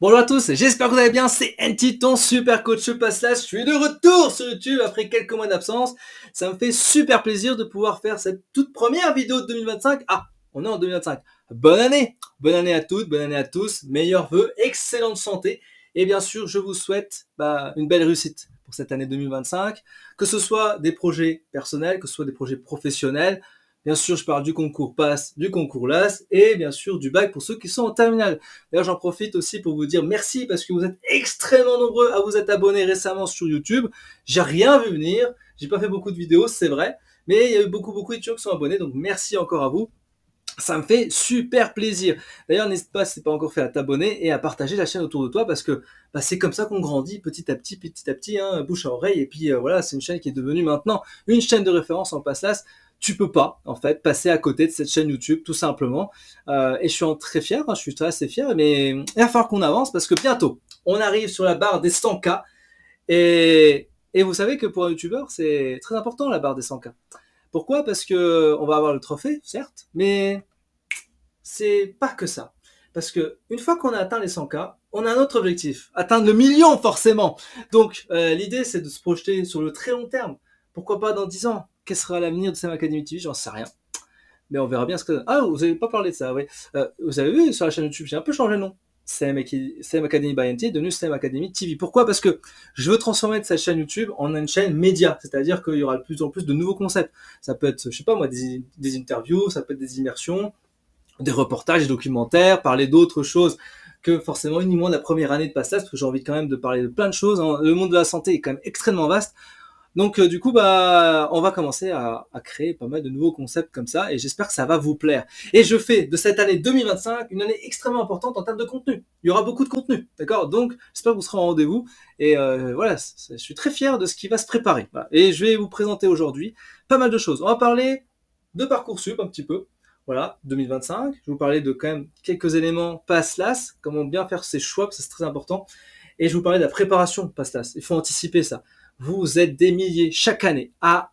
Bonjour à tous, j'espère que vous allez bien, c'est NT, ton super coach Passlash. Je suis de retour sur YouTube après quelques mois d'absence. Ça me fait super plaisir de pouvoir faire cette toute première vidéo de 2025. Ah, on est en 2025. Bonne année à toutes, bonne année à tous, meilleurs vœux, excellente santé. Et bien sûr, je vous souhaite une belle réussite pour cette année 2025, que ce soit des projets personnels, que ce soit des projets professionnels. Bien sûr, je parle du concours PASS, du concours LAS et bien sûr du bac pour ceux qui sont en terminale. D'ailleurs, j'en profite aussi pour vous dire merci parce que vous êtes extrêmement nombreux à vous être abonnés récemment sur YouTube. J'ai rien vu venir, j'ai pas fait beaucoup de vidéos, c'est vrai, mais il y a eu beaucoup de youtubeurs qui sont abonnés, donc merci encore à vous. Ça me fait super plaisir. D'ailleurs, n'hésite pas, si c'est pas encore fait, à t'abonner et à partager la chaîne autour de toi parce que c'est comme ça qu'on grandit petit à petit, hein, bouche à oreille. Et puis voilà, c'est une chaîne qui est devenue maintenant une chaîne de référence en Passlash. Tu peux pas, en fait, passer à côté de cette chaîne YouTube, tout simplement. Et je suis très fier, hein, je suis assez fier, mais il va falloir qu'on avance parce que bientôt, on arrive sur la barre des 100K. Et vous savez que pour un YouTuber, c'est très important la barre des 100K. Pourquoi? Parce que on va avoir le trophée, certes, mais c'est pas que ça. Parce que une fois qu'on a atteint les 100K, on a un autre objectif, atteindre le million forcément. Donc l'idée c'est de se projeter sur le très long terme. Pourquoi pas dans 10 ans? Quel sera l'avenir de Sam Academy TV? J'en sais rien. Mais on verra bien ce que... Ah, vous n'avez pas parlé de ça, oui. Vous avez vu sur la chaîne YouTube, j'ai un peu changé le nom. Sam Academy by NT est devenu Sam Academy TV. Pourquoi? Parce que je veux transformer cette chaîne YouTube en une chaîne média. C'est-à-dire qu'il y aura de plus en plus de nouveaux concepts. Ça peut être, je sais pas moi, des interviews, ça peut être des immersions, des reportages, des documentaires, parler d'autres choses que forcément uniquement de la première année de Passlash, parce que j'ai envie quand même de parler de plein de choses. Le monde de la santé est quand même extrêmement vaste. Donc du coup, on va commencer à créer pas mal de nouveaux concepts comme ça, et j'espère que ça va vous plaire. Et je fais de cette année 2025 une année extrêmement importante en termes de contenu. Il y aura beaucoup de contenu, d'accord? Donc j'espère que vous serez en rendez-vous. Et voilà, je suis très fier de ce qui va se préparer. Voilà. Et je vais vous présenter aujourd'hui pas mal de choses. On va parler de Parcoursup un petit peu. Voilà, 2025. Je vais vous parler de quand même quelques éléments Passlash, comment bien faire ses choix, parce que c'est très important. Et je vais vous parler de la préparation de Passlash. Il faut anticiper ça. Vous êtes des milliers chaque année à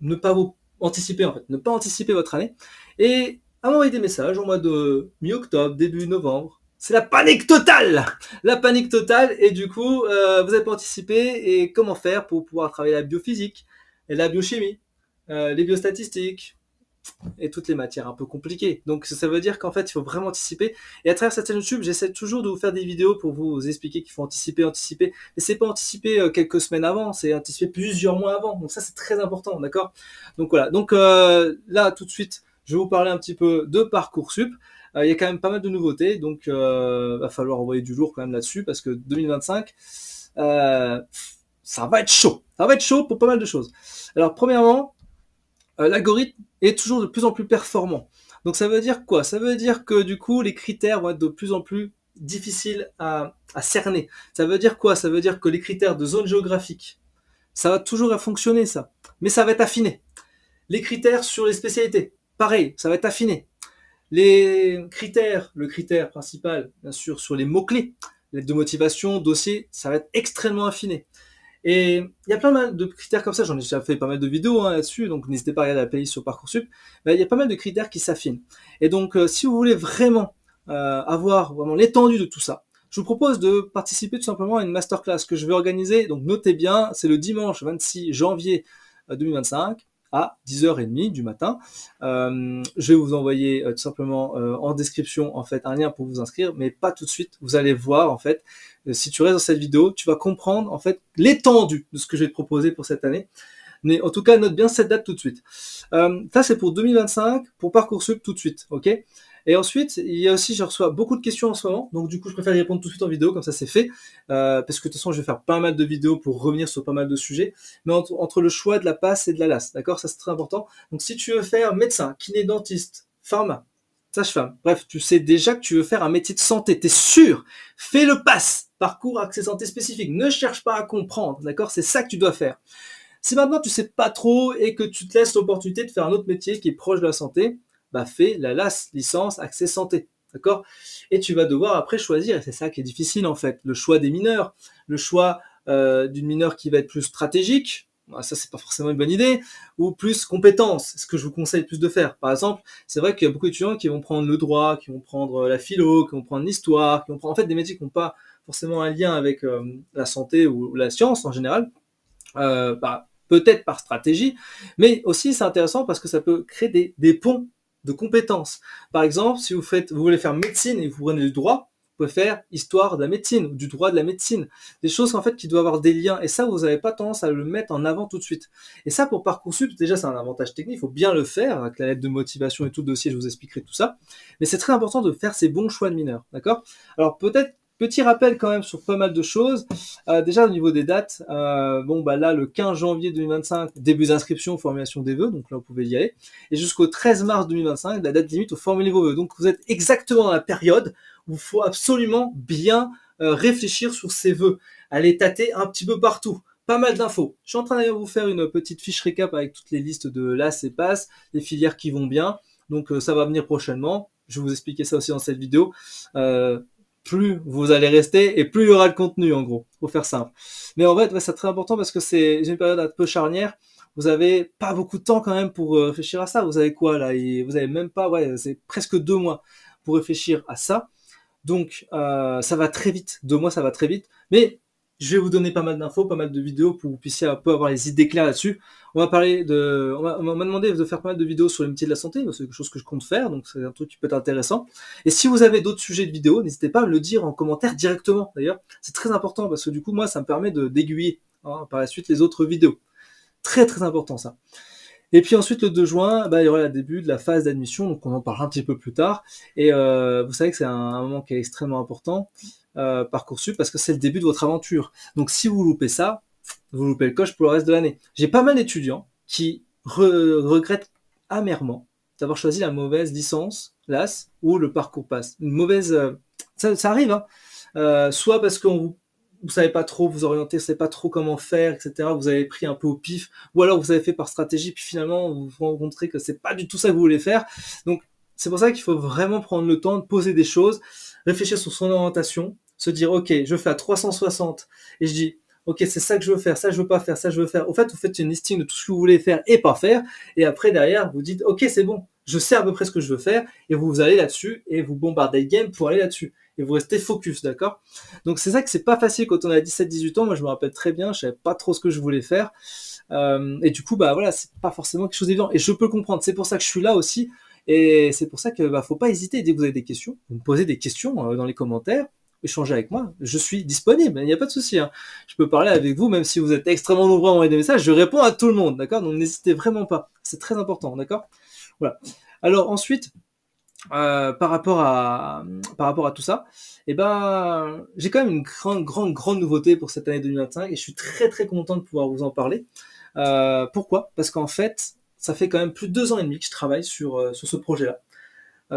ne pas vous anticiper, en fait, ne pas anticiper votre année, et à m'envoyer des messages au mois de mi-octobre, début novembre. C'est la panique totale! La panique totale, et du coup, vous n'avez pas anticipé, et comment faire pour pouvoir travailler la biophysique, et la biochimie, les biostatistiques, et toutes les matières un peu compliquées. Donc ça veut dire qu'en fait, il faut vraiment anticiper. Et à travers cette chaîne YouTube, j'essaie toujours de vous faire des vidéos pour vous expliquer qu'il faut anticiper. Mais c'est pas anticiper quelques semaines avant, c'est anticiper plusieurs mois avant. Donc ça, c'est très important, d'accord? Donc voilà. Donc là, tout de suite, je vais vous parler un petit peu de Parcoursup. Il y a quand même pas mal de nouveautés, donc va falloir envoyer du lourd quand même là-dessus, parce que 2025, ça va être chaud. Ça va être chaud pour pas mal de choses. Alors premièrement, l'algorithme est toujours de plus en plus performant. Donc ça veut dire quoi? Ça veut dire que du coup, les critères vont être de plus en plus difficiles à cerner. Ça veut dire quoi? Ça veut dire que les critères de zone géographique, ça va toujours fonctionner ça, mais ça va être affiné. Les critères sur les spécialités, pareil, ça va être affiné. Le critère principal, bien sûr, sur les mots-clés, lettre de motivation, dossier, ça va être extrêmement affiné. Et il y a plein de critères comme ça, j'en ai déjà fait pas mal de vidéos là-dessus, donc n'hésitez pas à regarder la playlist sur Parcoursup. Il y a pas mal de critères qui s'affinent. Et donc si vous voulez vraiment avoir vraiment l'étendue de tout ça, je vous propose de participer tout simplement à une masterclass que je vais organiser, donc notez bien, c'est le dimanche 26 janvier 2025 à 10h30 du matin. Je vais vous envoyer tout simplement en description en fait un lien pour vous inscrire, mais pas tout de suite. Vous allez voir en fait, si tu restes dans cette vidéo, tu vas comprendre en fait l'étendue de ce que je vais te proposer pour cette année. Mais en tout cas, note bien cette date tout de suite. Ça c'est pour 2025, pour Parcoursup tout de suite, ok? Et ensuite, il y a aussi, je reçois beaucoup de questions en ce moment, donc du coup, je préfère y répondre tout de suite en vidéo, comme ça c'est fait, parce que de toute façon, je vais faire pas mal de vidéos pour revenir sur pas mal de sujets, mais entre le choix de la PASS et de la LAS, d'accord? Ça c'est très important. Donc si tu veux faire médecin, kiné, dentiste, pharma, sage-femme, bref, tu sais déjà que tu veux faire un métier de santé, t'es sûr? Fais le PASS, parcours accès santé spécifique, ne cherche pas à comprendre, d'accord? C'est ça que tu dois faire. Si maintenant tu sais pas trop et que tu te laisses l'opportunité de faire un autre métier qui est proche de la santé, fais la LAS, licence accès santé, d'accord? Et tu vas devoir après choisir, et c'est ça qui est difficile en fait, le choix des mineurs, le choix d'une mineure qui va être plus stratégique, ça c'est pas forcément une bonne idée, ou plus compétences, ce que je vous conseille plus de faire. Par exemple, c'est vrai qu'il y a beaucoup d'étudiants qui vont prendre le droit, qui vont prendre la philo, qui vont prendre l'histoire, qui vont prendre en fait des métiers qui n'ont pas forcément un lien avec la santé ou la science en général, peut-être par stratégie, mais aussi c'est intéressant parce que ça peut créer des ponts de compétences. Par exemple, si vous voulez faire médecine et vous prenez du droit, vous pouvez faire histoire de la médecine ou du droit de la médecine. Des choses en fait qui doivent avoir des liens, et ça vous n'avez pas tendance à le mettre en avant tout de suite. Et ça pour Parcoursup, déjà c'est un avantage technique, il faut bien le faire avec la lettre de motivation et tout le dossier, je vous expliquerai tout ça. Mais c'est très important de faire ces bons choix de mineurs, d'accord? Alors peut-être petit rappel quand même sur pas mal de choses. Déjà au niveau des dates, là le 15 janvier 2025, début d'inscription, formulation des vœux, donc là vous pouvez y aller. Et jusqu'au 13 mars 2025, la date limite au formuler vos vœux. Donc vous êtes exactement dans la période où il faut absolument bien réfléchir sur ces vœux. Allez tâter un petit peu partout. Pas mal d'infos. Je suis en train de vous faire une petite fiche récap avec toutes les listes de LAS et PASS, les filières qui vont bien. Donc ça va venir prochainement. Je vais vous expliquer ça aussi dans cette vidéo. Plus vous allez rester et plus il y aura de contenu en gros, pour faire simple. Mais en fait, c'est très important parce que c'est une période un peu charnière. Vous avez pas beaucoup de temps quand même pour réfléchir à ça. Vous avez quoi là? Vous avez même pas, c'est presque 2 mois pour réfléchir à ça. Donc ça va très vite. 2 mois, ça va très vite. Mais je vais vous donner pas mal d'infos, pas mal de vidéos pour que vous puissiez un peu avoir les idées claires là-dessus. On m'a demandé de faire pas mal de vidéos sur les métiers de la santé, c'est quelque chose que je compte faire, donc c'est un truc qui peut être intéressant. Et si vous avez d'autres sujets de vidéos, n'hésitez pas à me le dire en commentaire directement, d'ailleurs. C'est très important parce que du coup, moi, ça me permet d'aiguiller par la suite les autres vidéos. Très très important ça. Et puis ensuite, le 2 juin, il y aura le début de la phase d'admission, donc on en parlera un petit peu plus tard. Et vous savez que c'est un moment qui est extrêmement important, Parcoursup, parce que c'est le début de votre aventure. Donc si vous loupez ça, vous loupez le coche pour le reste de l'année. J'ai pas mal d'étudiants qui regrettent amèrement d'avoir choisi la mauvaise licence, LAS, ou le parcours PASS. Une mauvaise... ça arrive, hein. Soit parce qu'on vous savez pas trop vous orienter, vous savez pas trop comment faire, etc. Vous avez pris un peu au pif, ou alors vous avez fait par stratégie, puis finalement vous vous rencontrez que c'est pas du tout ça que vous voulez faire. Donc c'est pour ça qu'il faut vraiment prendre le temps de poser des choses, réfléchir sur son orientation, se dire ok, je fais à 360 et je dis ok, c'est ça que je veux faire, ça je veux pas faire, ça je veux faire. Au fait, vous faites une listing de tout ce que vous voulez faire et pas faire, et après derrière vous dites ok, c'est bon, je sais à peu près ce que je veux faire, et vous allez là-dessus et vous bombardez le game pour aller là-dessus. Et vous restez focus, d'accord? Donc c'est ça que c'est pas facile quand on a 17-18 ans. Moi je me rappelle très bien, je savais pas trop ce que je voulais faire. Et du coup, c'est pas forcément quelque chose d'évident. Et je peux comprendre, c'est pour ça que je suis là aussi. Et c'est pour ça que faut pas hésiter, dès que vous avez des questions, vous me posez des questions dans les commentaires, échangez avec moi, je suis disponible, il n'y a pas de souci. Hein. Je peux parler avec vous, même si vous êtes extrêmement nombreux à envoyer des messages, je réponds à tout le monde, d'accord? Donc n'hésitez vraiment pas, c'est très important, d'accord? Voilà. Alors ensuite, par rapport à tout ça, j'ai quand même une grande nouveauté pour cette année 2025 et je suis très très content de pouvoir vous en parler. Pourquoi? Parce qu'en fait, ça fait quand même plus de 2 ans et demi que je travaille sur ce projet-là.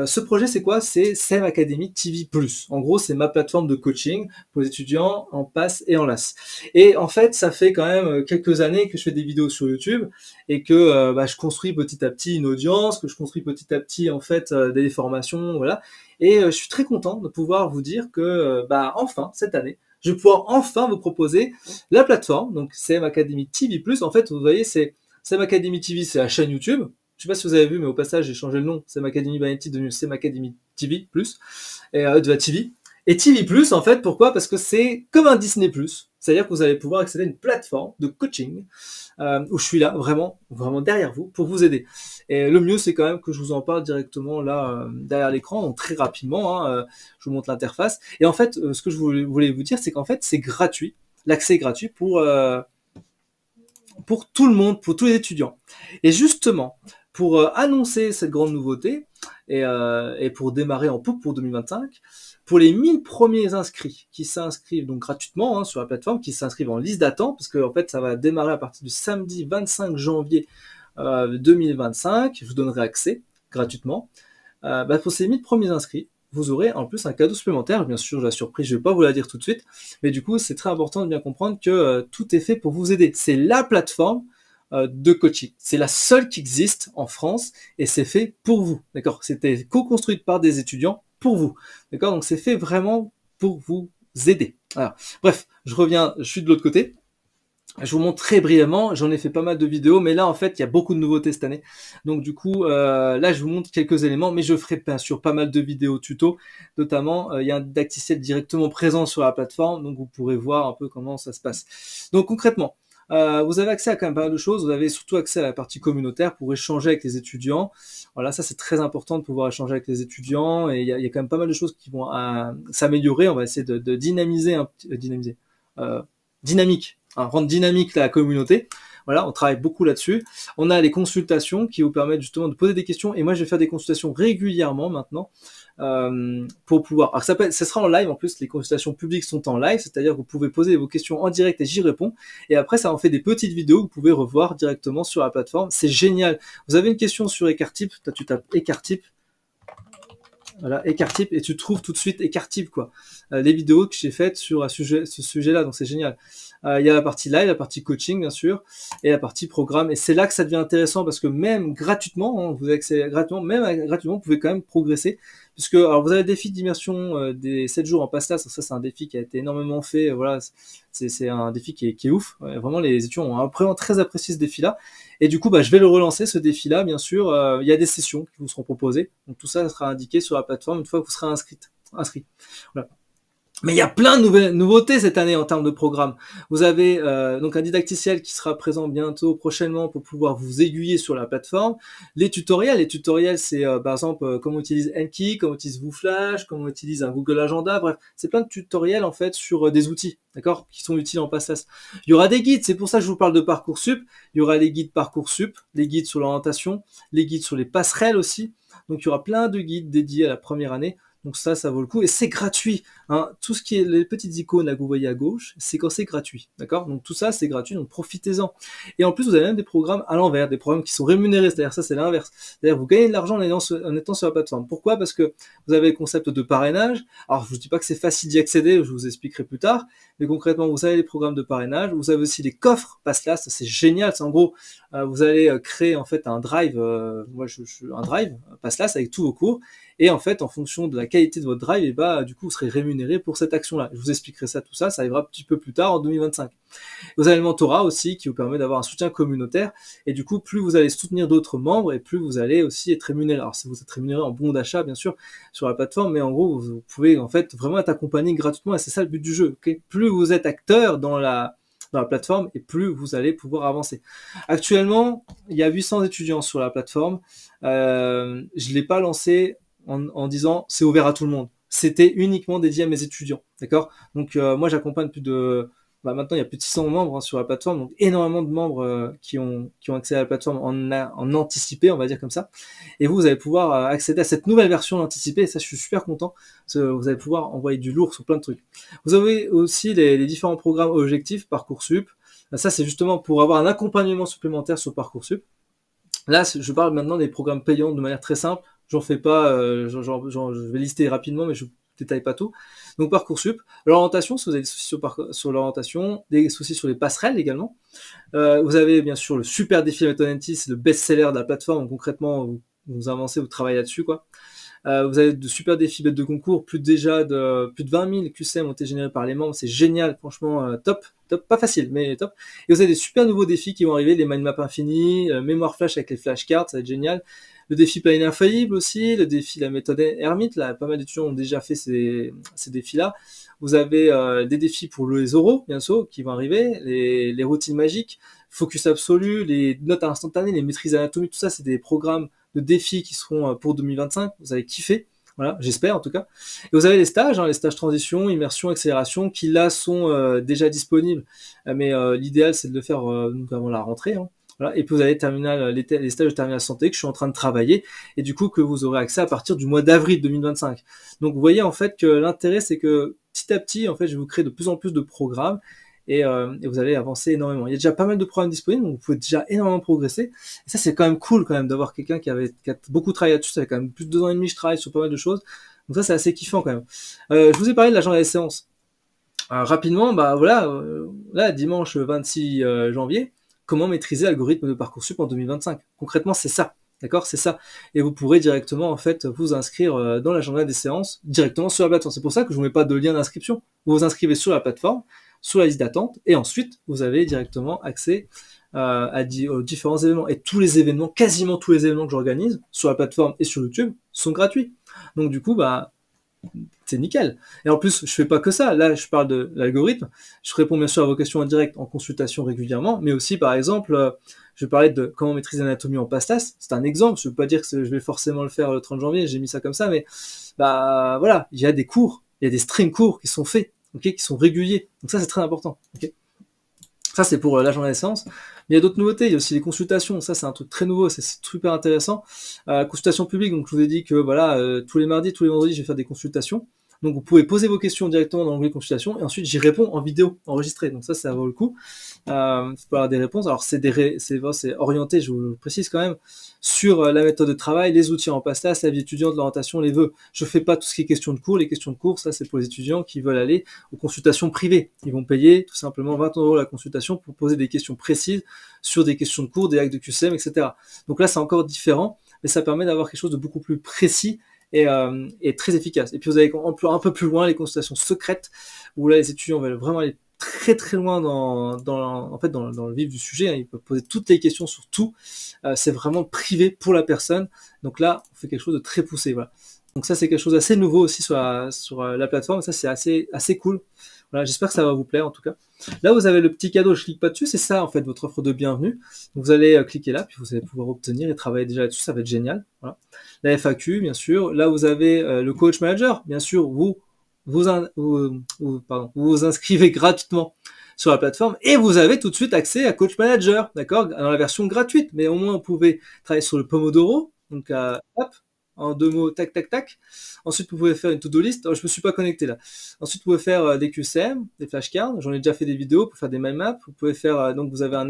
Ce projet, c'est quoi? C'est SEM Academy TV+. En gros, c'est ma plateforme de coaching pour les étudiants en PASS et en LAS. Et en fait, ça fait quand même quelques années que je fais des vidéos sur YouTube et que je construis petit à petit une audience, que je construis petit à petit en fait des formations, voilà. Et je suis très content de pouvoir vous dire que enfin cette année, je vais pouvoir enfin vous proposer la plateforme, donc SEM Academy TV+. En fait, vous voyez, c'est SEM Academy TV, c'est la chaîne YouTube. Je sais pas si vous avez vu, mais au passage, j'ai changé le nom. SEM Academy by NT devenu SEM Academy TV+, et de la TV. Et TV+, en fait, pourquoi? Parce que c'est comme un Disney+. C'est-à-dire que vous allez pouvoir accéder à une plateforme de coaching où je suis là, vraiment derrière vous, pour vous aider. Et le mieux, c'est quand même que je vous en parle directement là, derrière l'écran, donc très rapidement. Je vous montre l'interface. Et en fait, ce que je voulais vous dire, c'est qu'en fait, c'est gratuit. L'accès est gratuit pour tout le monde, pour tous les étudiants. Et justement, pour annoncer cette grande nouveauté et pour démarrer en poupe pour 2025, pour les 1000 premiers inscrits qui s'inscrivent donc gratuitement sur la plateforme, qui s'inscrivent en liste d'attente, parce que en fait ça va démarrer à partir du samedi 25 janvier 2025, je vous donnerai accès gratuitement. Pour ces 1000 premiers inscrits, vous aurez en plus un cadeau supplémentaire, bien sûr la surprise, je vais pas vous la dire tout de suite, mais du coup c'est très important de bien comprendre que tout est fait pour vous aider. C'est la plateforme de coaching. C'est la seule qui existe en France et c'est fait pour vous. D'accord? C'était co-construite par des étudiants pour vous. D'accord? Donc c'est fait vraiment pour vous aider. Voilà. Bref, je reviens, je suis de l'autre côté. Je vous montre très brièvement, j'en ai fait pas mal de vidéos, mais là en fait il y a beaucoup de nouveautés cette année. Donc du coup, là je vous montre quelques éléments, mais je ferai bien sûr pas mal de vidéos tuto. Notamment, il y a un didacticiel directement présent sur la plateforme, donc vous pourrez voir un peu comment ça se passe. Donc concrètement, vous avez accès à quand même pas mal de choses. Vous avez surtout accès à la partie communautaire pour échanger avec les étudiants. Voilà, ça c'est très important de pouvoir échanger avec les étudiants, et il y a quand même pas mal de choses qui vont s'améliorer. On va essayer de dynamiser, dynamique, hein, rendre dynamique la communauté. Voilà, on travaille beaucoup là-dessus. On a les consultations qui vous permettent justement de poser des questions, et moi je vais faire des consultations régulièrement maintenant pour pouvoir. Alors ça sera en live en plus, les consultations publiques sont en live, c'est-à-dire que vous pouvez poser vos questions en direct et j'y réponds. Et après ça en fait des petites vidéos que vous pouvez revoir directement sur la plateforme. C'est génial. Vous avez une question sur Ecartip, tu tapes Ecartip. Voilà, Ecartip, et tu trouves tout de suite Ecartip, quoi. Les vidéos que j'ai faites sur ce sujet-là, donc c'est génial. Il y a la partie live, la partie coaching, bien sûr, et la partie programme. Et c'est là que ça devient intéressant, parce que même gratuitement, hein, vous avez accès gratuitement, même gratuitement, vous pouvez quand même progresser. Puisque, alors, vous avez le défi d'immersion des 7 jours en PASLAS. Ça, c'est un défi qui a été énormément fait. Voilà, c'est un défi qui est ouf. Vraiment, les étudiants ont vraiment très apprécié ce défi-là. Et du coup, bah, je vais le relancer, ce défi-là, bien sûr. Il y a des sessions qui vous seront proposées. Donc, tout ça sera indiqué sur la plateforme une fois que vous serez inscrit. Voilà. Mais il y a plein de nouveautés cette année en termes de programme. Vous avez donc un didacticiel qui sera présent bientôt, prochainement, pour pouvoir vous aiguiller sur la plateforme. Les tutoriels, c'est par exemple comment on utilise Enki, comment on utilise WooFlash, comment on utilise un Google Agenda. Bref, c'est plein de tutoriels en fait sur des outils, d'accord, qui sont utiles en PASLAS. Il y aura des guides, c'est pour ça que je vous parle de Parcoursup. Il y aura les guides Parcoursup, les guides sur l'orientation, les guides sur les passerelles aussi. Donc il y aura plein de guides dédiés à la première année. Donc ça vaut le coup, et c'est gratuit, hein. Tout ce qui est les petites icônes là que vous voyez à gauche, c'est quand c'est gratuit, d'accord. Donc tout ça c'est gratuit, donc profitez-en. Et en plus vous avez même des programmes à l'envers, des programmes qui sont rémunérés, c'est-à-dire ça c'est l'inverse. C'est-à-dire vous gagnez de l'argent en étant sur la plateforme. Pourquoi? Parce que vous avez le concept de parrainage. Alors je vous dis pas que c'est facile d'y accéder, je vous expliquerai plus tard, mais concrètement vous avez les programmes de parrainage, vous avez aussi les coffres PASLAS, ça c'est génial, c'est en gros vous allez créer en fait un drive, un drive PASLAS avec tous vos cours. Et en fait, en fonction de la qualité de votre drive, et bah, du coup, vous serez rémunéré pour cette action-là. Je vous expliquerai tout ça arrivera un petit peu plus tard en 2025. Vous avez le mentorat aussi qui vous permet d'avoir un soutien communautaire. Et du coup, plus vous allez soutenir d'autres membres et plus vous allez aussi être rémunéré. Alors, si vous êtes rémunéré en bon d'achat, bien sûr, sur la plateforme, mais en gros, vous pouvez en fait vraiment être accompagné gratuitement et c'est ça le but du jeu. Okay, plus vous êtes acteur dans la plateforme et plus vous allez pouvoir avancer. Actuellement, il y a 800 étudiants sur la plateforme. Je l'ai pas lancé en disant c'est ouvert à tout le monde. C'était uniquement dédié à mes étudiants, d'accord. Donc moi j'accompagne maintenant il y a plus de 600 membres sur la plateforme, donc énormément de membres qui ont accès à la plateforme en anticipé, on va dire comme ça. Et vous allez pouvoir accéder à cette nouvelle version anticipée, et ça je suis super content. Vous allez pouvoir envoyer du lourd sur plein de trucs. Vous avez aussi les différents programmes objectifs Parcoursup. Ça c'est justement pour avoir un accompagnement supplémentaire sur Parcoursup. Là je parle maintenant des programmes payants de manière très simple. J'en fais pas, je vais lister rapidement, mais je détaille pas tout. Donc Parcoursup, l'orientation, si vous avez des soucis sur l'orientation, des soucis sur les passerelles également. Vous avez bien sûr le super défi Method&T, c'est le best-seller de la plateforme. Donc, concrètement, vous avancez, vous travaillez là-dessus, quoi. Vous avez de super défis bêtes de concours, plus de 20 000 QCM ont été générés par les membres, c'est génial, franchement, top, pas facile, mais top. Et vous avez des super nouveaux défis qui vont arriver, les mind maps infinis, mémoire flash avec les flashcards, ça va être génial. Le défi planning infaillible aussi, le défi la méthode Hermite, là, pas mal d'étudiants ont déjà fait ces défis-là. Vous avez des défis pour les oraux, bien sûr, qui vont arriver, les routines magiques, focus absolu, les notes instantanées, les maîtrises anatomiques, tout ça, c'est des programmes de défis qui seront pour 2025. Vous allez kiffer, voilà, j'espère en tout cas. Et vous avez les stages transition, immersion, accélération, qui là sont déjà disponibles, mais l'idéal c'est de le faire avant la rentrée. Hein. Voilà. Et puis vous avez les stages de terminale santé que je suis en train de travailler et du coup que vous aurez accès à partir du mois d'avril 2025. Donc vous voyez en fait que l'intérêt c'est que petit à petit en fait je vais vous créer de plus en plus de programmes et vous allez avancer énormément. Il y a déjà pas mal de programmes disponibles, donc vous pouvez déjà énormément progresser. Et ça c'est quand même cool quand même d'avoir quelqu'un qui a beaucoup travaillé là-dessus. Ça fait quand même plus de 2 ans et demi que je travaille sur pas mal de choses. Donc ça c'est assez kiffant quand même. Je vous ai parlé de l'agenda des séances. Rapidement, bah voilà, là dimanche 26 janvier. Comment maîtriser l'algorithme de Parcoursup en 2025. Concrètement, c'est ça. D'accord, c'est ça. Et vous pourrez directement, en fait, vous inscrire dans l'agenda des séances, directement sur la plateforme. C'est pour ça que je vous mets pas de lien d'inscription. Vous vous inscrivez sur la plateforme. sur la liste d'attente, et ensuite, vous avez directement accès aux différents événements. Et tous les événements, quasiment tous les événements que j'organise sur la plateforme et sur YouTube sont gratuits. Donc du coup, bah, c'est nickel. Et en plus, je fais pas que ça. Là, je parle de l'algorithme. Je réponds bien sûr à vos questions en direct en consultation régulièrement, mais aussi, par exemple, je vais parler de comment maîtriser l'anatomie en pastas. C'est un exemple. Je veux pas dire que je vais forcément le faire le 30 janvier. J'ai mis ça comme ça, mais bah voilà, il y a des cours, il y a des stream cours qui sont faits, ok, qui sont réguliers. Donc ça, c'est très important. Ok. Ça, c'est pour l'agenda des séances. Mais il y a d'autres nouveautés. Il y a aussi les consultations. Ça, c'est un truc très nouveau. C'est super intéressant. Consultation publique. Donc, je vous ai dit que voilà, tous les mardis, tous les vendredis, je vais faire des consultations. Donc, vous pouvez poser vos questions directement dans l'onglet consultation et ensuite, j'y réponds en vidéo enregistrée. Donc, ça vaut le coup. Vous pouvez avoir des réponses. Alors, c'est orienté, je vous le précise quand même, sur la méthode de travail, les outils en pastas, la vie étudiante, l'orientation, les vœux. Je fais pas tout ce qui est question de cours. Les questions de cours, ça, c'est pour les étudiants qui veulent aller aux consultations privées. Ils vont payer tout simplement 20 € la consultation pour poser des questions précises sur des questions de cours, des actes de QCM, etc. Donc là, c'est encore différent, mais ça permet d'avoir quelque chose de beaucoup plus précis et très efficace. Et puis vous avez un peu plus loin les consultations secrètes, où là, les étudiants veulent vraiment aller très très loin dans le vif du sujet, hein. Ils peuvent poser toutes les questions sur tout. C'est vraiment privé pour la personne. Donc là, on fait quelque chose de très poussé. Voilà. Donc ça, c'est quelque chose d'assez nouveau aussi sur la plateforme. Ça, c'est assez cool. Voilà, j'espère que ça va vous plaire en tout cas. Là, vous avez le petit cadeau, je clique pas dessus. C'est ça, en fait, votre offre de bienvenue. Donc, vous allez cliquer là, puis vous allez pouvoir obtenir et travailler déjà là-dessus. Ça va être génial. Voilà. La FAQ, bien sûr. Là, vous avez le coach manager. Bien sûr, vous vous inscrivez gratuitement sur la plateforme et vous avez tout de suite accès à Coach Manager, d'accord, dans la version gratuite. Mais au moins, vous pouvez travailler sur le Pomodoro. Donc, hop, en 2 mots, tac, tac, tac. Ensuite, vous pouvez faire une to-do list. Oh, je me suis pas connecté là. Ensuite, vous pouvez faire des QCM, des flashcards. J'en ai déjà fait des vidéos pour faire des mind maps. Vous pouvez faire, donc vous avez un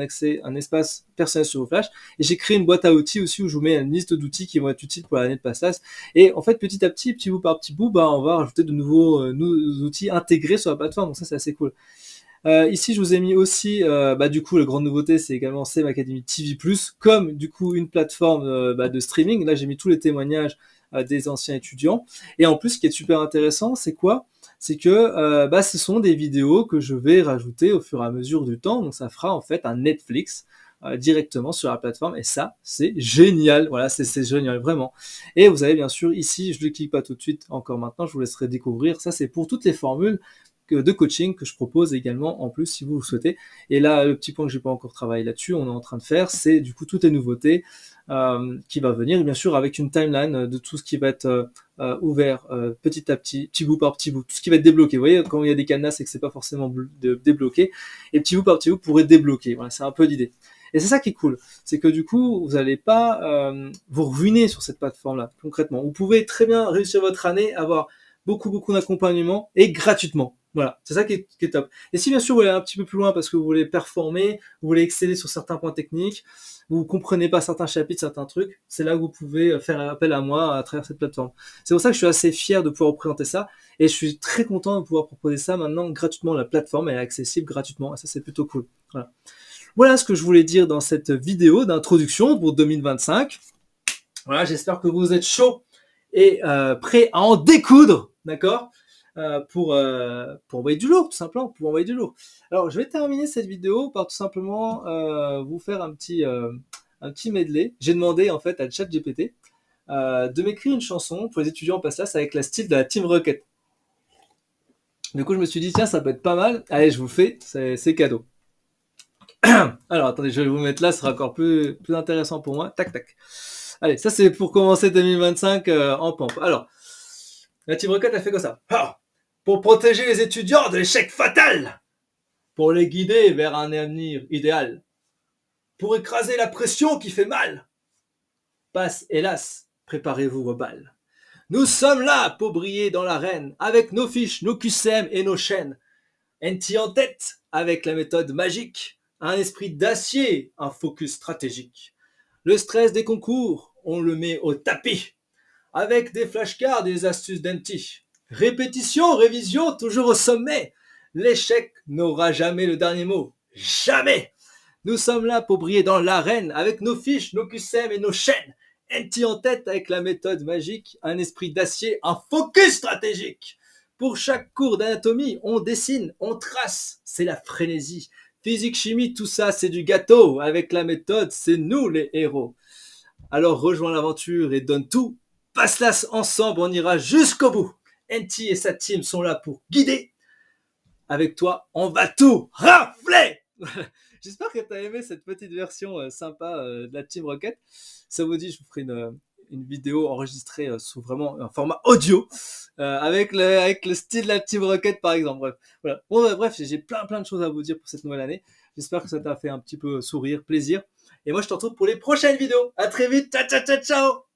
espace personnel sur vos flashs. Et j'ai créé une boîte à outils aussi où je vous mets une liste d'outils qui vont être utiles pour l'année de passage. Et en fait, petit à petit, petit bout par petit bout, bah, on va rajouter de nouveaux outils intégrés sur la plateforme. Donc ça, c'est assez cool. Ici, je vous ai mis aussi, du coup, la grande nouveauté, c'est également CM Academy TV+, comme du coup une plateforme de streaming. Là, j'ai mis tous les témoignages des anciens étudiants. Et en plus, ce qui est super intéressant, c'est quoi? C'est que ce sont des vidéos que je vais rajouter au fur et à mesure du temps. Donc, ça fera en fait un Netflix directement sur la plateforme. Et ça, c'est génial. Voilà, c'est génial, vraiment. Et vous avez bien sûr ici, je ne clique pas tout de suite encore maintenant, je vous laisserai découvrir. Ça, c'est pour toutes les formules de coaching que je propose également en plus si vous le souhaitez. Et là, le petit point que j'ai pas encore travaillé là-dessus, on est en train de faire, c'est du coup toutes les nouveautés qui va venir, et bien sûr avec une timeline de tout ce qui va être ouvert petit à petit, petit bout par petit bout, tout ce qui va être débloqué. Vous voyez, quand il y a des cadenas, c'est que c'est pas forcément débloqué, et petit bout par petit bout pourrait débloquer. Voilà, c'est un peu l'idée. Et c'est ça qui est cool, c'est que du coup, vous n'allez pas vous ruiner sur cette plateforme-là, concrètement. Vous pouvez très bien réussir votre année, avoir beaucoup d'accompagnement et gratuitement. Voilà, c'est ça qui est top. Et si bien sûr vous allez un petit peu plus loin parce que vous voulez performer, vous voulez exceller sur certains points techniques, vous comprenez pas certains chapitres, certains trucs, c'est là que vous pouvez faire appel à moi à travers cette plateforme. C'est pour ça que je suis assez fier de pouvoir vous présenter ça et je suis très content de pouvoir proposer ça maintenant gratuitement. La plateforme elle est accessible gratuitement et ça c'est plutôt cool. Voilà ce que je voulais dire dans cette vidéo d'introduction pour 2025. Voilà, j'espère que vous êtes chaud et prêt à en découdre, d'accord, pour envoyer du lourd, tout simplement, pour envoyer du lourd. Alors, je vais terminer cette vidéo par tout simplement vous faire un petit medley. J'ai demandé en fait à ChatGPT de m'écrire une chanson pour les étudiants en pastas avec la style de la Team Rocket. Du coup, je me suis dit tiens, ça peut être pas mal. Allez, je vous le fais, c'est cadeau. Alors, attendez, je vais vous mettre là, ce sera encore plus intéressant pour moi. Tac, tac. Allez, ça c'est pour commencer 2025 en pompe. Alors, la Team Rocket a fait comme ça. Ah, pour protéger les étudiants de l'échec fatal, pour les guider vers un avenir idéal, pour écraser la pression qui fait mal. Passe, hélas, préparez-vous aux balles. Nous sommes là pour briller dans l'arène, avec nos fiches, nos QCM et nos chaînes. NT en tête, avec la méthode magique, un esprit d'acier, un focus stratégique. Le stress des concours, on le met au tapis, avec des flashcards et des astuces d'NT. Répétition, révision, toujours au sommet. L'échec n'aura jamais le dernier mot. Jamais. Nous sommes là pour briller dans l'arène, avec nos fiches, nos QCM et nos chaînes. NT en tête avec la méthode magique, un esprit d'acier, un focus stratégique. Pour chaque cours d'anatomie, on dessine, on trace. C'est la frénésie. Physique, chimie, tout ça, c'est du gâteau. Avec la méthode, c'est nous les héros. Alors rejoins l'aventure et donne tout. Passe-la ensemble, on ira jusqu'au bout. NT et sa team sont là pour guider. Avec toi, on va tout rafler. J'espère que tu as aimé cette petite version sympa de la Team Rocket. Ça vous dit, je vous ferai une vidéo enregistrée sous vraiment un format audio avec le style de la Team Rocket par exemple. Bref, voilà. Bon, bref, j'ai plein de choses à vous dire pour cette nouvelle année. J'espère que ça t'a fait un petit peu sourire, plaisir. Et moi, je te retrouve pour les prochaines vidéos. À très vite. Ciao, ciao, ciao, ciao.